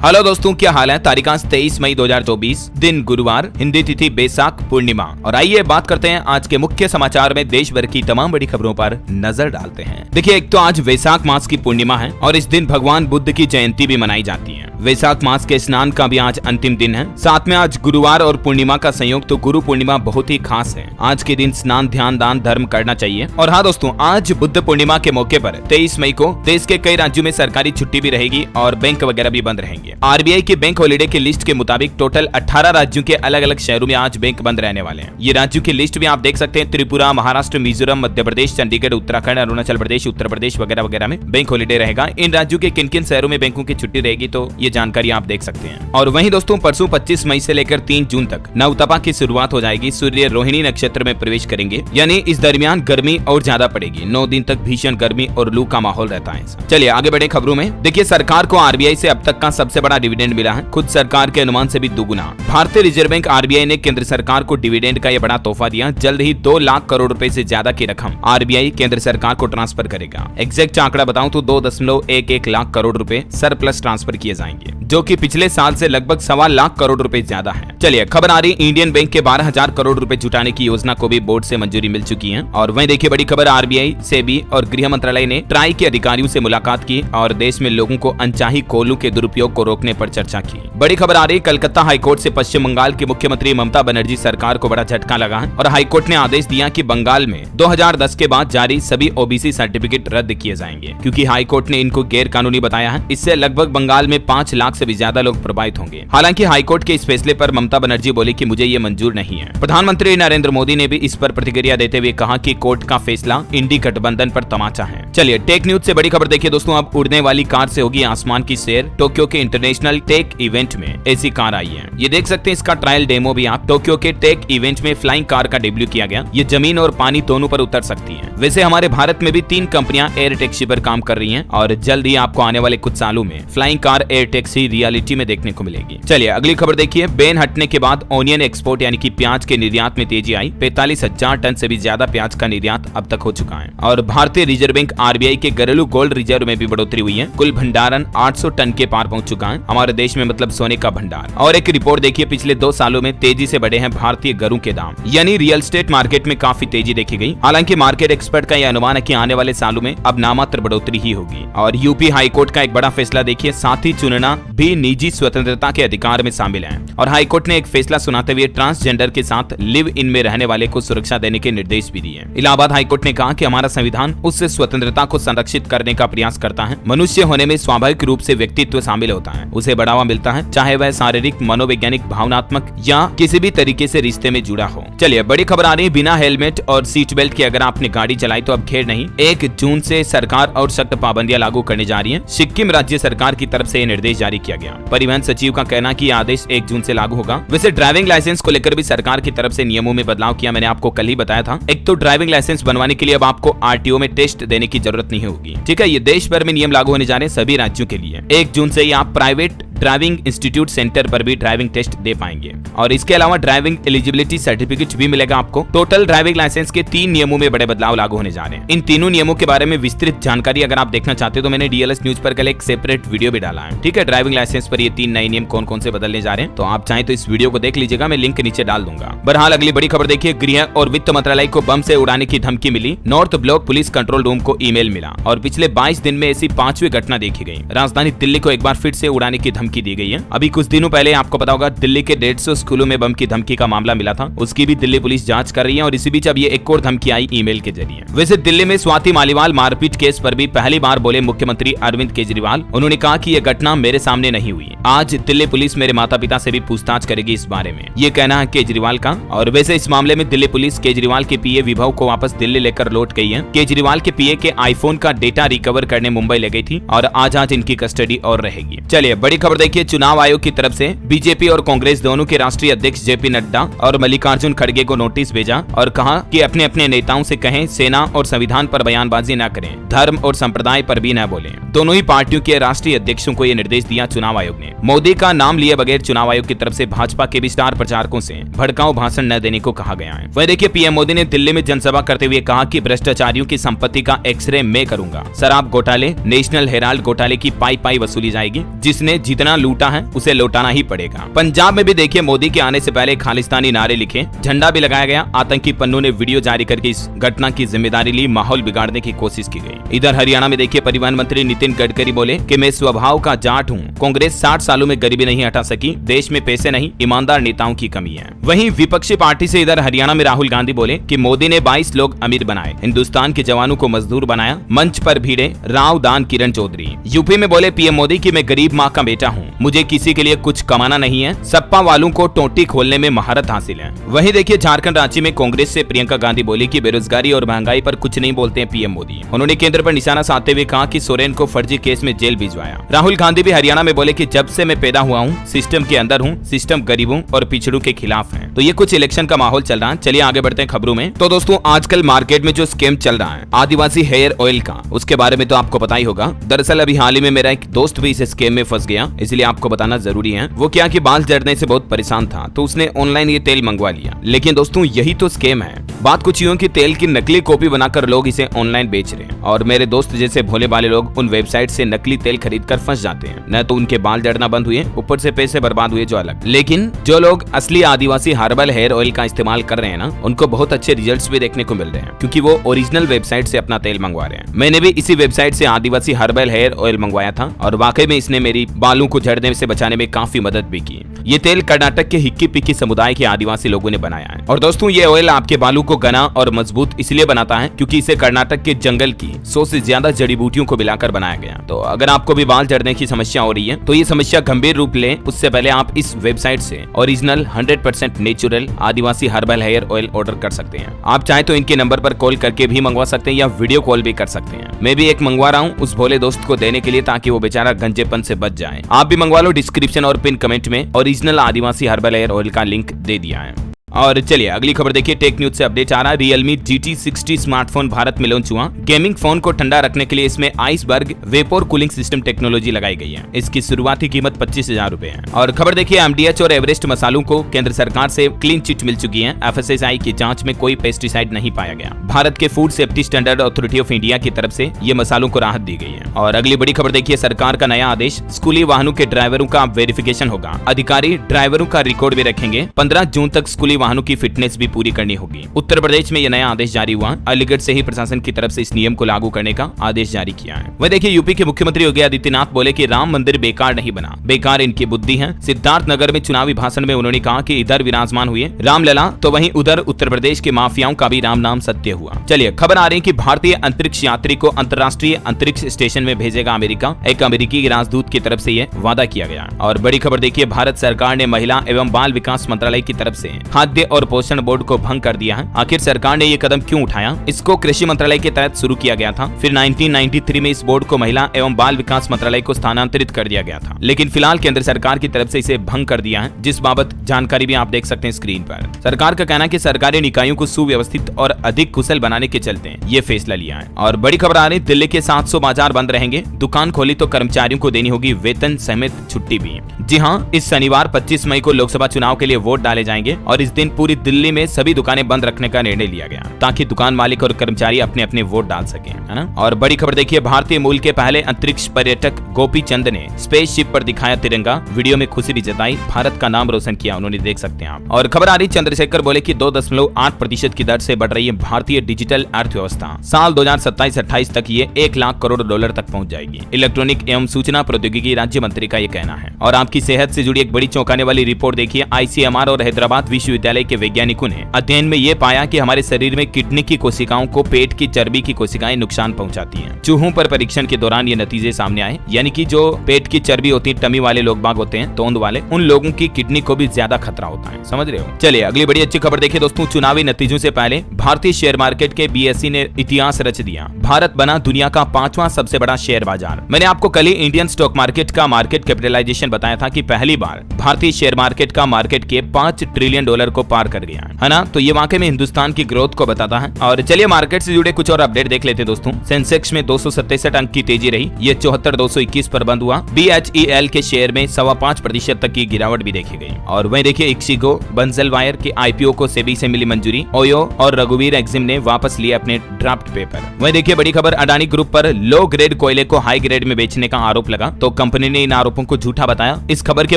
Hello दोस्तों, क्या हाल है। तारीख 23 मई 2024, दिन गुरुवार, हिंदी तिथि बैसाख पूर्णिमा। और आइए बात करते हैं आज के मुख्य समाचार में देश भर की तमाम बड़ी खबरों पर नजर डालते हैं। देखिए, एक तो आज वैसाख मास की पूर्णिमा है और इस दिन भगवान बुद्ध की जयंती भी मनाई जाती है। वैसाख मास के स्नान का भी आज अंतिम दिन है। साथ में आज गुरुवार और पूर्णिमा का संयोग, तो गुरु पूर्णिमा बहुत ही खास है। आज के दिन स्नान, ध्यान, दान, धर्म करना चाहिए। और हाँ दोस्तों, आज बुद्ध पूर्णिमा के मौके पर 23 मई को देश के कई राज्यों में सरकारी छुट्टी भी रहेगी और बैंक वगैरह भी बंद रहेंगे। आरबीआई के बैंक हॉलिडे की लिस्ट के मुताबिक टोटल 18 राज्यों के अलग अलग शहरों में आज बैंक बंद रहने वाले हैं। ये राज्यों की लिस्ट भी आप देख सकते हैं। त्रिपुरा, महाराष्ट्र, मिजोरम, मध्य प्रदेश, चंडीगढ़, उत्तराखंड, अरुणाचल प्रदेश, उत्तर प्रदेश वगैरह वगैरह में बैंक हॉलिडे रहेगा। इन राज्यों के किन किन शहरों में बैंकों की छुट्टी रहेगी, तो ये जानकारी आप देख सकते हैं। और वहीं दोस्तों, परसों 25 मई से लेकर 3 जून तक नवतपा की शुरुआत हो जाएगी। सूर्य रोहिणी नक्षत्र में प्रवेश करेंगे, यानी इस दरमियान गर्मी और ज्यादा पड़ेगी। 9 दिन तक भीषण गर्मी और लू का माहौल रहता है। चलिए आगे बढ़े खबरों में। देखिए, सरकार को आरबीआई से अब तक का सबसे बड़ा डिविडेंड मिला है, खुद सरकार के अनुमान से भी दुगुना। भारतीय रिजर्व बैंक आरबीआई ने केंद्र सरकार को डिविडेंड का यह बड़ा तोहफा दिया। जल्द ही 2 लाख करोड़ रुपए से ज्यादा की रकम आरबीआई केंद्र सरकार को ट्रांसफर करेगा। एग्जैक्ट आंकड़ा बताऊं तो 2.11 लाख करोड़ रुपए सरप्लस ट्रांसफर किए जाएंगे, जो कि पिछले साल से लगभग 1.25 लाख करोड़ रुपए ज्यादा है। चलिए खबर आ रही, इंडियन बैंक के 12,000 करोड़ रुपए जुटाने की योजना को भी बोर्ड से मंजूरी मिल चुकी है। और वहीं देखिए, बड़ी खबर, आरबीआई, सेबी और गृह मंत्रालय ने ट्राई के अधिकारियों से मुलाकात की और देश में लोगों को अनचाही कोयलों के दुरुपयोग को रोकने पर चर्चा की। बड़ी खबर आ रही, कलकत्ता हाईकोर्ट से पश्चिम बंगाल की मुख्यमंत्री ममता बनर्जी सरकार को बड़ा झटका लगा है और हाईकोर्ट ने आदेश दिया कि बंगाल में 2010 के बाद जारी सभी ओबीसी सर्टिफिकेट रद्द किए जाएंगे, क्योंकि हाईकोर्ट ने इनको गैर कानूनी बताया है। इससे लगभग बंगाल में 5 लाख से भी ज्यादा लोग प्रभावित होंगे। हालांकि हाईकोर्ट के इस फैसले पर ममता बनर्जी बोली कि मुझे ये मंजूर नहीं है। प्रधानमंत्री नरेंद्र मोदी ने भी इस पर प्रतिक्रिया देते हुए कहा कि कोर्ट का फैसला इंडी गठबंधन पर तमाचा है। चलिए टेक न्यूज से बड़ी खबर देखिए दोस्तों, अब उड़ने वाली कार से होगी आसमान की सैर। टोक्यो के इंटरनेशनल टेक इवेंट में ऐसी कार आई है। ये देख सकते हैं, इसका ट्रायल डेमो भी आप। टोक्यो के टेक इवेंट में फ्लाइंग कार का डेब्यू किया गया। ये जमीन और पानी दोनों पर उतर सकती है। वैसे हमारे भारत में भी 3 कंपनियां एयर टैक्सी पर काम कर रही हैं और जल्द ही आपको आने वाले कुछ सालों में flying car air taxi reality में देखने को मिलेगी। चलिए अगली खबर देखिए, बैन हटने के बाद ऑनियन एक्सपोर्ट यानी कि प्याज के निर्यात में तेजी आई। 45,000 टन से भी ज्यादा प्याज का निर्यात अब तक हो चुका है। और भारतीय रिजर्व बैंक आरबीआई के घरेलू गोल्ड रिजर्व में भी बढ़ोतरी हुई है। कुल भंडारण 800 टन के पार पहुंच चुका है हमारे देश में, मतलब सोने का भंडार। और एक रिपोर्ट देखिए, पिछले 2 सालों में तेजी से बढ़े हैं भारतीय घरों के दाम, यानी रियल एस्टेट मार्केट में काफी तेजी देखी गई। हालांकि मार्केट एक्सपर्ट का यह अनुमान है कि आने वाले सालों में अब नामात्र बढ़ोतरी ही होगी। और यूपी हाईकोर्ट का एक बड़ा फैसला देखिए, साथी चुनना भी निजी स्वतंत्रता के अधिकार में शामिल है। और हाईकोर्ट ने एक फैसला सुनाते हुए ट्रांसजेंडर के साथ लिव इन में रहने वाले को सुरक्षा देने के निर्देश भी दिए। इलाहाबाद हाईकोर्ट ने कहा कि हमारा संविधान उससे स्वतंत्रता को संरक्षित करने का प्रयास करता है। मनुष्य होने में स्वाभाविक रूप से व्यक्तित्व शामिल होता है, उसे बढ़ावा मिलता है, चाहे वह शारीरिक, मनोवैज्ञानिक, भावनात्मक या किसी भी तरीके से रिश्ते में जुड़ा हो। चलिए बड़ी खबर आ रही है, बिना हेलमेट और सीट बेल्ट के अगर आपने गाड़ी चलाई तो अब खेर नहीं। 1 जून से सरकार और सख्त पाबंदियां लागू करने जा रही है। सिक्किम राज्य सरकार की तरफ से यह निर्देश जारी किया गया। परिवहन सचिव का कहना कि यह आदेश 1 जून से लागू होगा। वैसे ड्राइविंग लाइसेंस को लेकर भी सरकार की तरफ से नियमों में बदलाव किया, मैंने आपको कल ही बताया था। एक तो ड्राइविंग लाइसेंस बनवाने के लिए अब आपको आरटीओ में टेस्ट देने की जरूरत नहीं होगी। ठीक है, ये देश भर में नियम लागू होने जा रहे हैं सभी राज्यों के लिए। 1 जून से ही आप प्राइवेट ड्राइविंग इंस्टीट्यूट सेंटर पर भी ड्राइविंग टेस्ट दे पाएंगे। और इसके अलावा ड्राइविंग एलिजिबिलिटी सर्टिफिकेट भी मिलेगा आपको। टोटल ड्राइविंग लाइसेंस के 3 नियमों में बड़े बदलाव लागू होने जा रहे हैं। इन तीनों नियमों के बारे में विस्तृत जानकारी अगर आप देखना चाहते हो तो मैंने डीएलएस न्यूज पर कल एक सेपरेट वीडियो भी डाला है। ठीक है, ड्राइविंग लाइसेंस पर ये 3 नए नियम कौन कौन से बदलने जा रहे हैं, तो आप चाहें तो इस वीडियो को देख लीजिएगा, मैं लिंक नीचे डाल दूंगा। बहरहाल अगली बड़ी खबर देखिए, गृह और वित्त मंत्रालय को बम से उड़ाने की धमकी मिली। North block police control room को ईमेल मिला और पिछले 22 दिन में ऐसी 5वीं घटना देखी गई। राजधानी दिल्ली को एक बार फिर से उड़ाने की धमकी दी गई है। अभी कुछ दिनों पहले आपको पता होगा, दिल्ली के 150 स्कूलों में बम की धमकी का मामला मिला था। उसकी भी दिल्ली पुलिस जांच कर रही है और इसी बीच अब ये एक और धमकी आई ईमेल के जरिए। वैसे दिल्ली में स्वाति मालीवाल मारपीट केस पर भी पहली बार बोले मुख्यमंत्री अरविंद केजरीवाल। उन्होंने कहा कि यह घटना मेरे सामने नहीं हुई। आज दिल्ली पुलिस मेरे माता पिता से भी पूछताछ करेगी इस बारे में, ये कहना है केजरीवाल का। और वैसे इस मामले में दिल्ली पुलिस केजरीवाल के पीए विभव को वापस दिल्ली लेकर लौट गई है। केजरीवाल के पीए के आईफोन का डेटा रिकवर करने मुंबई ले गई थी और आज इनकी कस्टडी और रहेगी। चलिए बड़ी खबर देखिए, चुनाव आयोग की तरफ से बीजेपी और कांग्रेस दोनों के राष्ट्रीय अध्यक्ष जेपी नड्डा और मल्लिकार्जुन खड़गे को नोटिस भेजा और कहा कि अपने अपने नेताओं से कहें सेना और संविधान पर बयानबाजी न करें, धर्म और संप्रदाय पर भी न बोलें। दोनों ही पार्टियों के राष्ट्रीय अध्यक्षों को यह निर्देश दिया चुनाव आयोग ने। मोदी का नाम लिए बगैर चुनाव आयोग की तरफ से भाजपा के भी स्टार प्रचारकों से भड़काऊ भाषण न देने को कहा गया है। वह देखिए, पीएम मोदी ने दिल्ली में जनसभा करते हुए कहा कि भ्रष्टाचारियों की संपत्ति का एक्सरे मैं करूंगा। शराब घोटाले, नेशनल हेराल्ड घोटाले की पाई पाई वसूली जाएगी। जिसने जितने जितना लूटा है उसे लौटाना ही पड़ेगा। पंजाब में भी देखिए मोदी के आने से पहले खालिस्तानी नारे लिखे, झंडा भी लगाया गया। आतंकी पन्नों ने वीडियो जारी करके इस घटना की जिम्मेदारी ली, माहौल बिगाड़ने की कोशिश की गई। इधर हरियाणा में देखिए परिवहन मंत्री नितिन गडकरी बोले कि मैं स्वभाव का जाट हूँ, कांग्रेस 60 सालों में गरीबी नहीं हटा सकी, देश में पैसे नहीं ईमानदार नेताओं की कमी है। वहीं विपक्षी पार्टी से इधर हरियाणा में राहुल गांधी बोले कि मोदी ने 22 लोग अमीर बनाए, हिंदुस्तान के जवानों को मजदूर बनाया। मंच पर भीड़े राव दान किरण चौधरी। यूपी में बोले पीएम मोदी कि मैं गरीब माँ का बेटा हूँ, मुझे किसी के लिए कुछ कमाना नहीं है, सपा वालों को टोटी खोलने में महारत हासिल है। वहीं देखिए झारखंड रांची में कांग्रेस से प्रियंका गांधी बोली कि बेरोजगारी और महंगाई पर कुछ नहीं बोलते हैं पीएम मोदी। उन्होंने केंद्र पर निशाना साधते हुए कहा कि सोरेन को फर्जी केस में जेल भिजवाया। राहुल गांधी भी हरियाणा में बोले कि जब से मैं पैदा हुआ हूँ सिस्टम के अंदर हूँ, सिस्टम गरीबों और पिछड़ों के खिलाफ है। तो ये कुछ इलेक्शन का माहौल चल रहा है। चलिए आगे बढ़ते हैं खबरों में। तो दोस्तों आजकल मार्केट में जो स्कैम चल रहा है आदिवासी हेयर ऑयल का, उसके बारे में तो आपको पता ही होगा। दरअसल अभी हाल ही में मेरा एक दोस्त भी इस स्कैम में फंस गया, इसलिए आपको बताना जरूरी है। वो क्या कि बाल झड़ने से बहुत परेशान था तो उसने ऑनलाइन ये तेल मंगवा लिया। लेकिन दोस्तों यही तो स्कैम है। बात कुछ यूं कि तेल की नकली कॉपी बनाकर लोग इसे ऑनलाइन बेच रहे हैं और मेरे दोस्त जैसे भोले भाले लोग उन वेबसाइट से नकली तेल खरीद कर फंस जाते हैं। न तो उनके बाल झड़ना बंद हुए, ऊपर से पैसे बर्बाद हुए जो अलग। लेकिन जो लोग असली आदिवासी हर्बल हेयर ऑयल का इस्तेमाल कर रहे हैं ना, उनको बहुत अच्छे रिजल्ट्स भी देखने को मिल रहे हैं क्योंकि वो ओरिजिनल वेबसाइट से अपना तेल मंगवा रहे हैं। मैंने भी इसी वेबसाइट से आदिवासी हर्बल हेयर ऑयल मंगवाया था और वाकई में इसने मेरी बालों को झड़ने से बचाने में काफी मदद भी की। ये तेल कर्नाटक के हिक्की पिक्की समुदाय के आदिवासी लोगों ने बनाया है। और दोस्तों ये ऑयल आपके बालों को घना और मजबूत इसलिए बनाता है क्योंकि इसे कर्नाटक के जंगल की 100 से ज्यादा जड़ी बूटियों को मिलाकर बनाया गया। तो अगर आपको भी बाल झड़ने की समस्या हो रही है तो ये समस्या गंभीर रूप ले उससे पहले आप इस वेबसाइट से ओरिजिनल 100% नेचुरल आदिवासी हर्बल हेयर ऑयल ऑर्डर कर सकते हैं। आप चाहे तो इनके नंबर पर कॉल करके भी मंगवा सकते हैं या वीडियो कॉल भी कर सकते हैं। मैं भी एक मंगवा रहा हूँ उस भोले दोस्त को देने के लिए ताकि वो बेचारा गंजेपन से बच जाए। आप भी मंगवा लो, डिस्क्रिप्शन और पिन कमेंट में ओरिजिनल आदिवासी हर्बल हेयर ऑयल का लिंक दे दिया है। और चलिए अगली खबर देखिए। टेक न्यूज से अपडेट आ रहा है। Realme GT60 स्मार्टफोन भारत में लॉन्च हुआ। गेमिंग फोन को ठंडा रखने के लिए इसमें iceberg vapour cooling system technology लगाई गई है। इसकी शुरुआती कीमत 25,000 रुपए है। और खबर देखिए MDH और एवरेस्ट मसालों को केंद्र सरकार से क्लीन चिट मिल चुकी है। FSSAI की जांच में कोई पेस्टिसाइड नहीं पाया गया। भारत के food safety standard authority of India की तरफ से ये मसालों को राहत दी गई है। और अगली बड़ी खबर देखिए, सरकार का नया आदेश, स्कूली वाहनों के ड्राइवरों का वेरिफिकेशन होगा। अधिकारी ड्राइवरों का रिकॉर्ड भी रखेंगे। 15 जून तक स्कूली वाहनों की फिटनेस भी पूरी करनी होगी। उत्तर प्रदेश में यह नया आदेश जारी हुआ। अलीगढ़ से ही प्रशासन की तरफ से इस नियम को लागू करने का आदेश जारी किया है। वह देखिए यूपी के मुख्यमंत्री योगी आदित्यनाथ बोले कि राम मंदिर बेकार नहीं बना, बेकार इनकी बुद्धि है। सिद्धार्थ नगर में चुनावी भाषण में उन्होंने कहा कि इधर विराजमान हुए रामलला तो वहीं उधर उत्तर प्रदेश के माफियाओं का भी राम नाम सत्य हुआ। चलिए खबर आ रही है कि भारतीय अंतरिक्ष यात्री को अंतर्राष्ट्रीय अंतरिक्ष स्टेशन में भेजेगा अमेरिका। एक अमेरिकी राजदूत की तरफ से यह वादा किया गया। और बड़ी खबर देखिए, भारत सरकार ने महिला एवं बाल विकास मंत्रालय की तरफ से खाद्य और पोषण बोर्ड को भंग कर दिया है। आखिर सरकार ने ये कदम क्यों उठाया? इसको कृषि मंत्रालय के तहत शुरू किया गया था, फिर 1993 में इस बोर्ड को महिला एवं बाल विकास मंत्रालय को स्थानांतरित कर दिया गया था, लेकिन फिलहाल केंद्र सरकार की तरफ से इसे भंग कर दिया है, जिस बाबत जानकारी भी आप देख सकते हैं स्क्रीन पर। सरकार का कहना है कि सरकारी निकायों को सुव्यवस्थित और अधिक कुशल बनाने के चलते ये फैसला लिया है। और बड़ी खबर आ रही, दिल्ली के 700 बाजार बंद रहेंगे। दुकान खोली तो कर्मचारियों को देनी होगी वेतन समेत छुट्टी भी। जी हाँ, इस शनिवार 25 मई को लोकसभा चुनाव के लिए वोट डाले जाएंगे और इस दिन पूरी दिल्ली में सभी दुकानें बंद रखने का निर्णय लिया गया ताकि दुकान मालिक और कर्मचारी अपने अपने वोट डाल सकें, है ना। और बड़ी खबर देखिए, भारतीय मूल के पहले अंतरिक्ष पर्यटक गोपी चंद ने स्पेसशिप पर दिखाया तिरंगा। वीडियो में खुशी भी जताई, भारत का नाम रोशन किया उन्होंने, देख सकते हैं आप। और खबर आ रही, चंद्रशेखर बोले कि 2.8% की दर से बढ़ रही है भारतीय डिजिटल अर्थव्यवस्था। साल 2027-28 तक ये 1 लाख करोड़ डॉलर तक पहुंच जाएगी। इलेक्ट्रॉनिक एवं सूचना प्रौद्योगिकी राज्य मंत्री का ये कहना है। और आपकी सेहत से जुड़ी एक बड़ी चौंकाने वाली रिपोर्ट देखिए, ICMR और हैदराबाद विश्वविद्यालय के वैज्ञानिकों ने अध्ययन में ये पाया कि हमारे शरीर में किडनी की कोशिकाओं को पेट की चर्बी की कोशिकाएं नुकसान पहुंचाती हैं। चूहों पर परीक्षण के दौरान ये नतीजे सामने आए, यानी कि जो पेट की चर्बी होती है, टमी वाले लोग बाग होते हैं, तोंद वाले, उन लोगों की किडनी को भी ज्यादा खतरा होता है, समझ रहे हो। चलिए अगली बड़ी अच्छी खबर देखिए दोस्तों, चुनावी नतीजों से पहले भारतीय शेयर मार्केट के BSE ने इतिहास रच दिया। भारत बना दुनिया का 5वां सबसे बड़ा शेयर बाजार। मैंने आपको कल ही इंडियन स्टॉक मार्केट का मार्केट कैपिटलाइजेशन बताया था कि पहली बार भारतीय शेयर मार्केट का मार्केट कैप $5 ट्रिलियन को पार कर गया है ना। तो ये वाकई में हिंदुस्तान की ग्रोथ को बताता है। और चलिए मार्केट से जुड़े कुछ और अपडेट देख लेते हैं दोस्तों। सेंसेक्स में 267 अंक की तेजी रही, ये 74,221 पर बंद हुआ। BHEL के शेयर में 5.25% तक की गिरावट भी देखी गई। और वहीं देखिए इक्सिगो बंजलवायर के IPO को सेबी से मिली मंजूरी, ओयो और रघुवीर एक्जिम ने वापस लिए अपने ड्राफ्ट पेपर। वहीं देखिए बड़ी खबर, अडानी ग्रुप पर लो ग्रेड कोयले को हाई ग्रेड में बेचने का आरोप लगा, तो कंपनी ने इन आरोपों को झूठा बताया। इस खबर के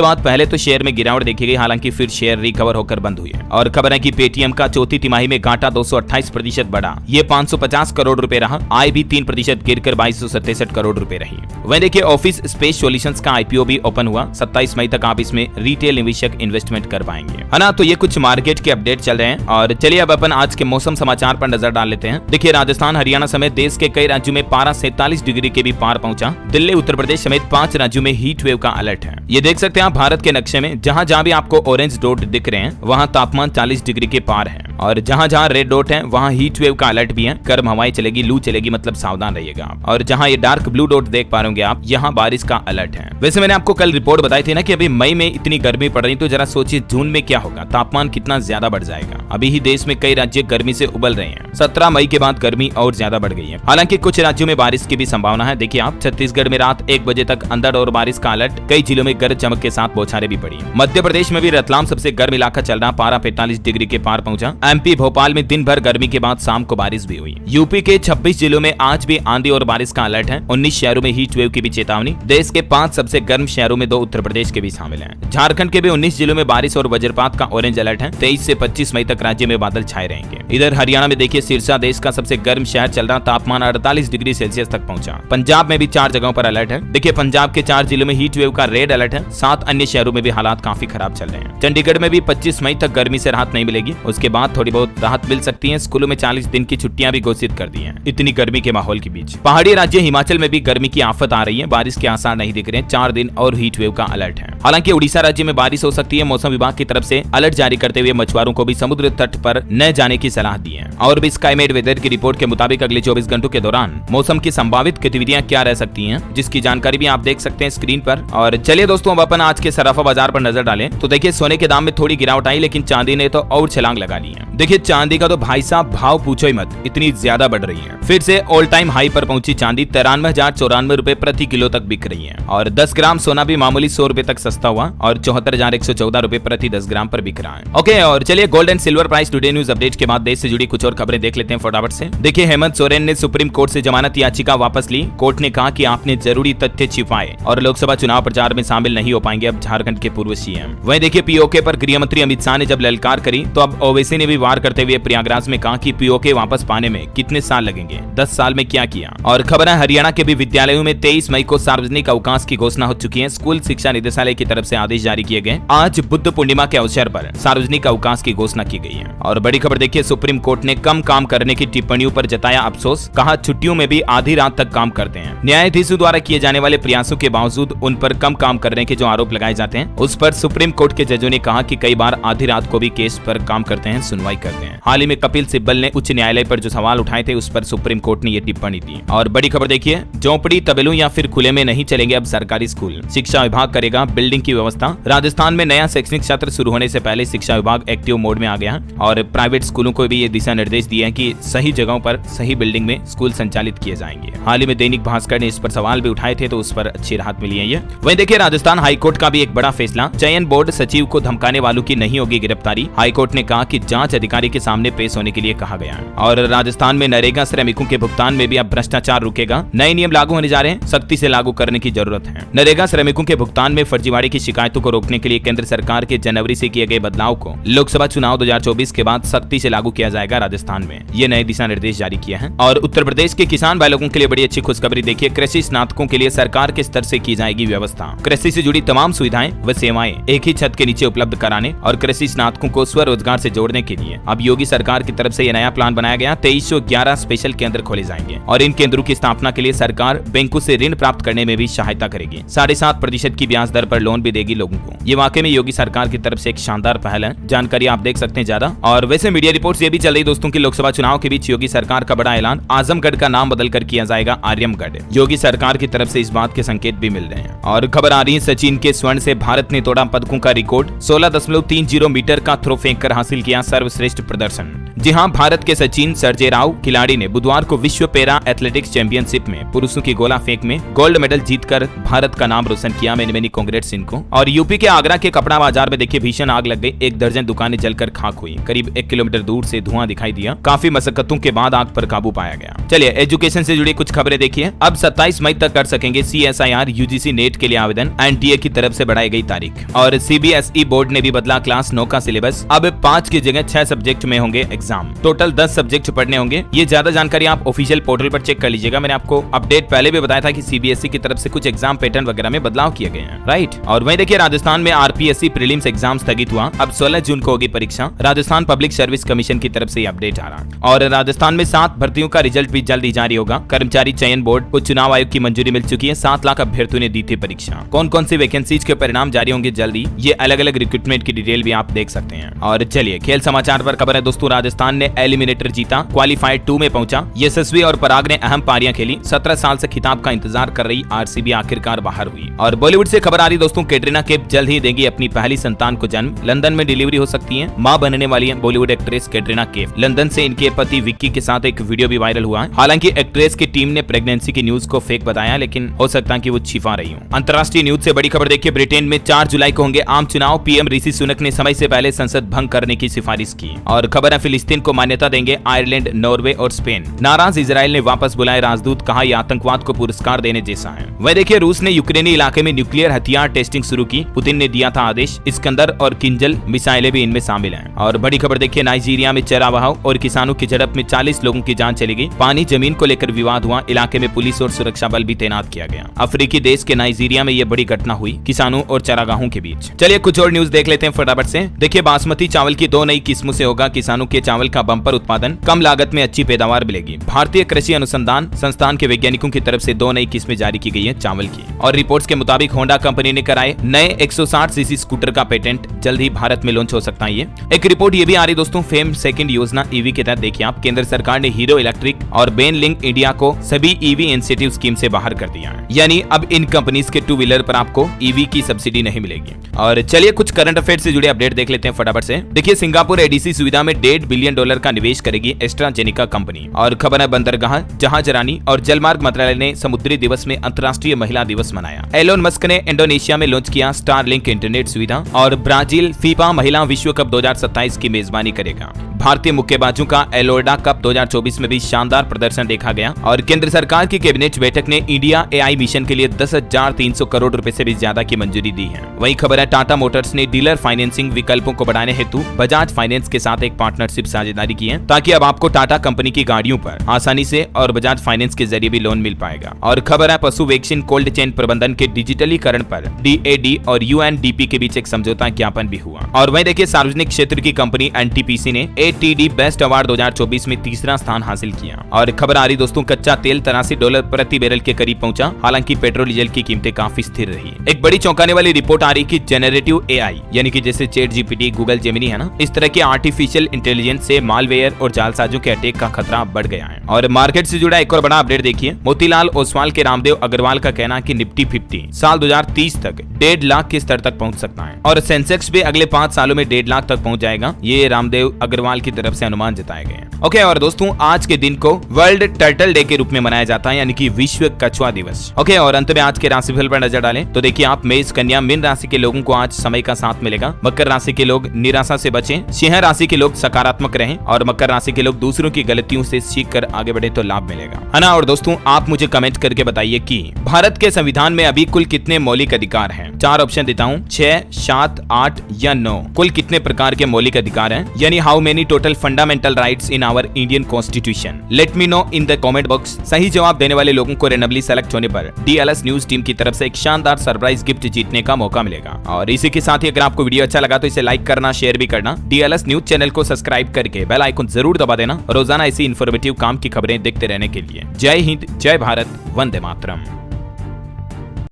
बाद पहले तो शेयर में गिरावट देखी गई, हालांकि फिर शेयर रिकवर होकर बंद हुई है। और खबर है कि पेटीएम का चौथी तिमाही में घाटा 228% बढ़ा, ये 550 करोड़ रुपए रहा। आय भी 3% गिरकर 2267 करोड़ रुपए रही। वहीं देखिए ऑफिस स्पेस सॉल्यूशंस का IPO भी ओपन हुआ, 27 मई तक आप इसमें रिटेल निवेशक इन्वेस्टमेंट कर पाएंगे, है ना। तो ये कुछ मार्केट के अपडेट चल रहे हैं। और चलिए अब अपन आज के मौसम समाचार पर नजर डाल लेते हैं। देखिए राजस्थान हरियाणा समेत देश के कई राज्यों में पारा 47 डिग्री के भी पार पहुंचा। दिल्ली उत्तर प्रदेश समेत 5 राज्यों में हीट वेव का अलर्ट है। ये देख सकते हैं आप भारत के नक्शे में, जहां जहां भी आपको ऑरेंज डॉट दिख रहे हैं वहां तापमान 40 डिग्री के पार है। और जहां जहां रेड डॉट है वहां हीट वेव का अलर्ट भी है। गर्म हवाएं चलेगी, लू चलेगी, मतलब सावधान रहिएगा आप। और जहां ये डार्क ब्लू डॉट देख पा रहे होंगे आप, यहाँ बारिश का अलर्ट है। वैसे मैंने आपको कल रिपोर्ट बताई थी ना कि अभी मई में इतनी गर्मी पड़ रही, तो जरा सोचिए जून में क्या होगा, तापमान कितना ज्यादा बढ़ जाएगा। अभी ही देश में कई राज्य गर्मी से उबल रहे हैं। 17 मई के बाद गर्मी और ज्यादा बढ़ गई है। हालांकि कुछ राज्यों में बारिश की भी संभावना है। देखिए आप, छत्तीसगढ़ में रात 1 बजे तक अंधड़ और बारिश का अलर्ट, कई जिलों में गरज चमक के साथ बौछारें भी पड़ी। मध्य प्रदेश में भी रतलाम सबसे गर्म इलाका चल रहा, पारा 45 डिग्री के पार पहुंचा। MP भोपाल में दिन भर गर्मी के बाद शाम को बारिश भी हुई। यूपी के 26 जिलों में आज भी आंधी और बारिश का अलर्ट है। 19 शहरों में हीट वेव की भी चेतावनी। देश के 5 सबसे गर्म शहरों में 2 उत्तर प्रदेश के भी शामिल हैं। झारखंड के भी 19 जिलों में बारिश और वज्रपात का ऑरेंज अलर्ट है। 23 से 25 मई तक राज्य में बादल छाए रहेंगे। इधर हरियाणा में देखिए सिरसा देश का सबसे गर्म शहर चल रहा, तापमान 48 डिग्री सेल्सियस तक पहुंचा। पंजाब में भी 4 जगहों पर अलर्ट है। देखिए पंजाब के 4 जिलों में हीट वेव का रेड अलर्ट है। 7 अन्य शहरों में भी हालात काफी खराब चल रहे हैं। चंडीगढ़ में भी 25 मई तक गर्मी से राहत नहीं मिलेगी, उसके बाद थोड़ी बहुत राहत मिल सकती है। स्कूलों में 40 दिन की छुट्टियां भी घोषित कर दी हैं, इतनी गर्मी के माहौल के बीच। पहाड़ी राज्य हिमाचल में भी गर्मी की आफत आ रही है, बारिश के आसार नहीं दिख रहे हैं। 4 दिन और हीट वेव का अलर्ट है। हालांकि उड़ीसा राज्य में बारिश हो सकती है। मौसम विभाग की तरफ से अलर्ट जारी करते हुए मछुआरों को भी समुद्र तट पर न जाने की सलाह दी है। और भी स्काईमेट वेदर की रिपोर्ट के मुताबिक अगले 24 घंटों के दौरान मौसम की संभावित गतिविधियां क्या रह सकती हैं, जिसकी जानकारी भी आप देख सकते हैं स्क्रीन पर। और चलिए दोस्तों अब अपन आज के सराफा बाजार पर नजर डालें तो देखिए सोने के दाम में थोड़ी गिरावट आई, लेकिन चांदी ने तो और छलांग लगा ली है। देखिए चांदी का तो भाई साहब भाव पूछो ही मत, इतनी ज्यादा बढ़ रही है। फिर से ऑल टाइम हाई पर पहुंची चांदी 93,094 रुपए प्रति किलो तक बिक रही है। और 10 ग्राम सोना भी मामूली 100 रुपए तक सस्ता हुआ और 74,114 रुपए प्रति 10 ग्राम पर बिक रहा है। ओके, और चलिए gold and silver price today news update के बाद देश से जुड़ी कुछ और खबरें देख लेते हैं फटाफट से। देखिए हेमंत सोरेन ने सुप्रीम कोर्ट से जमानत याचिका वापस ली। कोर्ट ने कहा कि आपने जरूरी तथ्य छिपाए और लोकसभा चुनाव प्रचार में शामिल नहीं हो पाएंगे अब झारखंड के पूर्व CM। वहीं देखिए POK पर गृह मंत्री अमित शाह ने जब ललकार करी तो अब ओवैसी ने भी वार करते हुए प्रयागराज में कहा कि POK वापस पाने में कितने साल लगेंगे, 10 साल में क्या किया। और खबर है हरियाणा के भी विद्यालयों में 23 मई को सार्वजनिक अवकाश की घोषणा हो चुकी है। स्कूल शिक्षा निदेशालय की तरफ से आदेश जारी किए गए। आज बुद्ध पूर्णिमा के अवसर पर सार्वजनिक अवकाश की घोषणा की गई है। और बड़ी खबर देखिए सुप्रीम कोर्ट ने कम काम करने की टिप्पणियों पर जताया अफसोस, कहा छुट्टियों में भी आधी रात तक काम करते हैं। न्यायाधीशों द्वारा किए जाने वाले प्रयासों के बावजूद उन पर कम काम करने के जो आरोप लगाए जाते हैं उस पर सुप्रीम कोर्ट के जजों ने कहा कि कई बार आधी रात को भी केस पर काम करते हैं, सुनवाई करते हैं। हाल ही में कपिल सिब्बल ने उच्च न्यायालय पर जो सवाल उठाए थे उस पर सुप्रीम कोर्ट ने ये टिप्पणी दी। और बड़ी खबर देखिए झोपड़ी तबेलों या फिर खुले में नहीं चलेंगे अब सरकारी स्कूल, शिक्षा विभाग करेगा बिल्डिंग की व्यवस्था। राजस्थान में नया शैक्षणिक सत्र शुरू होने से पहले शिक्षा विभाग एक्टिव मोड में आ गया और प्राइवेट स्कूलों को भी ये दिशा निर्देश दिए हैं कि सही जगहों पर सही बिल्डिंग में स्कूल संचालित किए जाएंगे। हाल ही में दैनिक भास्कर ने इस पर सवाल भी उठाए थे तो उस पर अच्छी राहत मिली है ये। वहीं देखिए राजस्थान हाईकोर्ट का भी एक बड़ा फैसला, चयन बोर्ड सचिव को धमकाने वालों की नहीं होगी गिरफ्तारी। हाईकोर्ट ने कहा कि जांच अधिकारी के सामने पेश होने के लिए कहा गया है। और राजस्थान में नरेगा श्रमिकों के भुगतान में भी अब भ्रष्टाचार रुकेगा। नए नियम लागू होने जा रहे हैं, सख्ती से लागू करने की जरूरत है। नरेगा श्रमिकों के भुगतान में फर्जीवाड़े की शिकायतों को रोकने के लिए केंद्र सरकार के जनवरी से किए गए बदलाव को लोकसभा चुनाव 2024 के बाद सख्ती से लागू किया जाएगा राजस्थान में, ये नए दिशा निर्देश जारी किया है। और उत्तर प्रदेश के किसान भाई लोगों के लिए बड़ी अच्छी खुशखबरी देखिए, कृषि स्नातकों के लिए सरकार के स्तर से की जाएगी व्यवस्था। कृषि से जुड़ी तमाम सुविधाएं व सेवाएं एक ही छत के नीचे उपलब्ध कराने और कृषि स्नातकों को स्वरोजगार से जोड़ने के लिए चाहिए। अब योगी सरकार की तरफ से ये नया प्लान बनाया गया। 2311 स्पेशल केंद्र खोले जाएंगे और इन केंद्रों की स्थापना के लिए सरकार बैंकों से ऋण प्राप्त करने में भी सहायता करेगी। 7.5% की ब्याज दर पर लोन भी देगी लोगों को। ये वाकई में योगी सरकार की तरफ से एक शानदार पहल है। जानकारी आप देख सकते हैं ज्यादा। और वैसे मीडिया रिपोर्ट्स ये भी चल रही दोस्तों की लोकसभा चुनाव के बीच योगी सरकार का बड़ा ऐलान, आजमगढ़ का नाम बदलकर किया जाएगा आर्यमगढ़। योगी सरकार की तरफ से इस बात के संकेत भी मिल रहे हैं। और खबर आ रही है, सचिन के स्वर्ण से भारत ने तोड़ा पदकों का रिकॉर्ड। 16.30 मीटर का थ्रो फेंक कर हासिल किया सर्वश्रेष्ठ प्रदर्शन। जी हां, भारत के सचिन सर्जेराव खिलाड़ी ने बुधवार को विश्व पैरा एथलेटिक्स चैंपियनशिप में पुरुषों की गोला फेंक में गोल्ड मेडल जीतकर भारत का नाम रोशन किया। मैनी कांग्रेट्स इनको। और यूपी के आगरा के कपड़ा बाजार में देखिए भीषण आग लग गई। 1 दर्जन दुकानें जलकर खाक हुई। करीब 1 किलोमीटर दूर से धुआं दिखाई दिया। काफी मशक्कतों के बाद आग पर काबू पाया गया। चलिए एजुकेशन से जुड़ी कुछ खबरें देखिए। अब 27 मई तक कर सकेंगे CSIR UGC नेट के लिए आवेदन। NTA की तरफ से बढ़ाई गई तारीख। और CBSE बोर्ड ने भी बदला क्लास 9 का सिलेबस। अब 5 की जगह 6 सब्जेक्ट में होंगे एग्जाम। टोटल 10 सब्जेक्ट पढ़ने होंगे। ये ज्यादा जानकारी आप ऑफिशियल पोर्टल पर चेक कर लीजिएगा। मैंने आपको अपडेट पहले भी बताया था कि CBSE की तरफ से कुछ एग्जाम पैटर्न वगैरह में बदलाव किए गए हैं, राइट। और वहीं देखिए राजस्थान में RPSC प्रीलिम्स एग्जाम स्थगित हुआ। अब 16 जून को होगी परीक्षा। राजस्थान पब्लिक सर्विस कमीशन की तरफ से अपडेट आ रहा। और राजस्थान में 7 भर्तियों का रिजल्ट भी जल्द ही जारी होगा। कर्मचारी चयन बोर्ड को चुनाव आयोग की मंजूरी मिल चुकी है। 7 लाख अभ्यर्थियों ने दी थी परीक्षा। कौन कौन सी वैकेंसीज के परिणाम जारी होंगे जल्दी, ये अलग अलग रिक्रूटमेंट की डिटेल भी आप देख सकते हैं। और चलिए खेल समाचार पर खबर है दोस्तों। राजस्थान ने एलिमिनेटर जीता, क्वालिफायर 2 में पहुंचा। यशस्वी और पराग ने अहम पारियां खेली। 17 साल से खिताब का इंतजार कर रही RCB आखिरकार बाहर हुई। और बॉलीवुड से खबर आ रही दोस्तों, कैटरीना कैफ जल्द ही देंगी अपनी पहली संतान को जन्म। लंदन में डिलीवरी हो सकती है। मां बनने वाली है बॉलीवुड एक्ट्रेस कैटरीना कैफ। लंदन से इनके पति विक्की के साथ एक वीडियो भी वायरल हुआ है। हालांकि एक्ट्रेस की टीम ने प्रेगनेंसी की न्यूज को फेक बताया, लेकिन हो सकता है कि वो छिपा रही हो। अंतर्राष्ट्रीय न्यूज से बड़ी खबर देखिए, ब्रिटेन में 4 जुलाई को होंगे आम चुनाव। PM ऋषि सुनक ने समय से पहले संसद भंग करने की सिफारिश की। और खबर है फिलिस्तीन को मान्यता देंगे आयरलैंड, नॉर्वे और स्पेन। नाराज इजराइल ने वापस बुलाए राजदूत, कहा यह आतंकवाद को पुरस्कार देने जैसा है। वह देखिए रूस ने यूक्रेनी इलाके में न्यूक्लियर हथियार टेस्टिंग शुरू की। पुतिन ने दिया था आदेश। इस्कंदर और किंजल मिसाइलें भी इनमें शामिल हैं। और बड़ी खबर देखिए, नाइजीरिया में चरागाह और किसानों की झड़प में 40 लोगों की जान चली गई। पानी जमीन को लेकर विवाद हुआ। इलाके में पुलिस और सुरक्षा बल भी तैनात किया गया। अफ्रीकी देश के नाइजीरिया में यह बड़ी घटना हुई, किसानों और चरागाहों के बीच। चलिए कुछ और न्यूज देख लेते हैं फटाफट से। देखिए बासमती चावल की 2 नई किस्मों से होगा किसानों के चावल का बम्पर उत्पादन। कम लागत में अच्छी पैदावार मिलेगी। भारतीय कृषि अनुसंधान संस्थान के वैज्ञानिकों की तरफ से 2 नई किस्में जारी की गई है चावल की। और रिपोर्ट्स के मुताबिक होंडा कंपनी ने कराए नए 160 सीसी स्कूटर का पेटेंट। जल्द ही भारत में लॉन्च हो सकता है। ये एक रिपोर्ट ये भी आ रही दोस्तों, फेम सेकंड योजना EV के तहत देखिए आप, केंद्र सरकार ने हीरो इलेक्ट्रिक और बेन लिंक इंडिया को सभी EV इंसेंटिव स्कीम से बाहर कर दिया है। यानी अब इन कंपनीज के 2 व्हीलर पर आपको EV की सब्सिडी नहीं मिलेगी। और चलिए कुछ करंट अफेयर से जुड़े अपडेट देख लेते हैं फटाफट से। देखिए सिंगापुर ADC सुविधा में $1.5 बिलियन का निवेश करेगी एस्ट्राजेनिका कंपनी। और खबर है बंदरगाह, जहाजरानी और जलमार्ग मंत्रालय ने समुद्री दिवस में अंतर्राष्ट्रीय महिला दिवस मनाया। एलोन मस्क ने इंडोनेशिया में लॉन्च किया स्टारलिंक इंटरनेट सुविधा। और ब्राजील फीफा महिला विश्व कप 2027 की मेजबानी करेगा। भारतीय मुक्केबाजों का एलोर्डा कप 2024 में भी शानदार प्रदर्शन देखा गया। और केंद्र सरकार की कैबिनेट बैठक ने इंडिया AI मिशन के लिए 10,300 करोड़ रुपए से भी ज्यादा की मंजूरी दी है। वहीं खबर है टाटा मोटर्स ने डीलर फाइनेंसिंग विकल्पों को बढ़ाने हेतु बजाज फाइनेंस के साथ एक पार्टनरशिप साझेदारी की है, ताकि अब आपको टाटा कंपनी की गाड़ियों पर आसानी से और बजाज फाइनेंस के जरिए भी लोन मिल पाएगा। और खबर है पशु वैक्सीन कोल्ड चेन प्रबंधन के डिजिटलीकरण पर DAD और UNDP के बीच एक समझौता ज्ञापन भी हुआ। और वहीं देखिए सार्वजनिक क्षेत्र की कंपनी NTPC ने ATD बेस्ट अवार्ड 2024 में 3रा स्थान हासिल किया। और खबर आ रही दोस्तों, कच्चा तेल $83 प्रति बैरल के करीब पहुंचा। हालांकि पेट्रोल डीजल की कीमतें काफी स्थिर रही। एक बड़ी चौंकाने वाली रिपोर्ट आ रही कि जेनरेटिव AI यानी कि जैसे ChatGPT, गूगल जेमिनी है ना, इस तरह के आर्टिफिशियल इंटेलिजेंस से मालवेयर और जालसाजों के अटैक का खतरा बढ़ गया है। और मार्केट से जुड़ा एक और बड़ा अपडेट देखिए, मोतीलाल ओसवाल के रामदेव अग्रवाल का कहना है कि निफ्टी 50 साल 2030 तक 1.5 लाख के स्तर तक पहुंच सकता है। और सेंसेक्स भी अगले 5 सालों में 1.5 लाख तक पहुंच जाएगा। ये रामदेव अग्रवाल की तरफ से अनुमान जताए गए हैं। ओके, और दोस्तों आज के दिन को वर्ल्ड टर्टल डे के रूप में मनाया जाता है, यानी कि विश्व कछुआ दिवस। ओके, और अंत में आज के राशिफल पर नजर डालें तो देखिए आप मेष, कन्या, मीन राशि के लोगों को आज समय का साथ मिलेगा। मकर राशि के लोग निराशा से बचें। सिंह राशि के लोग सकारात्मक रहें। और मकर राशि के लोग दूसरों की गलतियों से सीख कर आगे बढ़े तो लाभ मिलेगा, है ना। और दोस्तों आप मुझे कमेंट करके बताइए कि भारत के संविधान में अभी कुल कितने मौलिक अधिकार हैं। 4 ऑप्शन देता हूँ, 6, 7, 8 या 9। कुल कितने प्रकार के मौलिक अधिकार हैं, यानी how many total fundamental rights in our Indian constitution? Let me know in the comment box. सही जवाब देने वाले लोगों को रैंडमली सेलेक्ट होने पर DLS न्यूज टीम की तरफ से एक शानदार सरप्राइज गिफ्ट जीतने का मौका मिलेगा। और इसी के साथ ही अगर आपको वीडियो अच्छा लगा तो इसे लाइक करना, शेयर भी करना, DLS न्यूज चैनल को सब्सक्राइब करके बेल आइकन जरूर दबा देना, रोजाना ऐसी इन्फॉर्मेटिव काम की खबरें देखते रहने के लिए। जय हिंद, जय भारत, वंदे मातरम।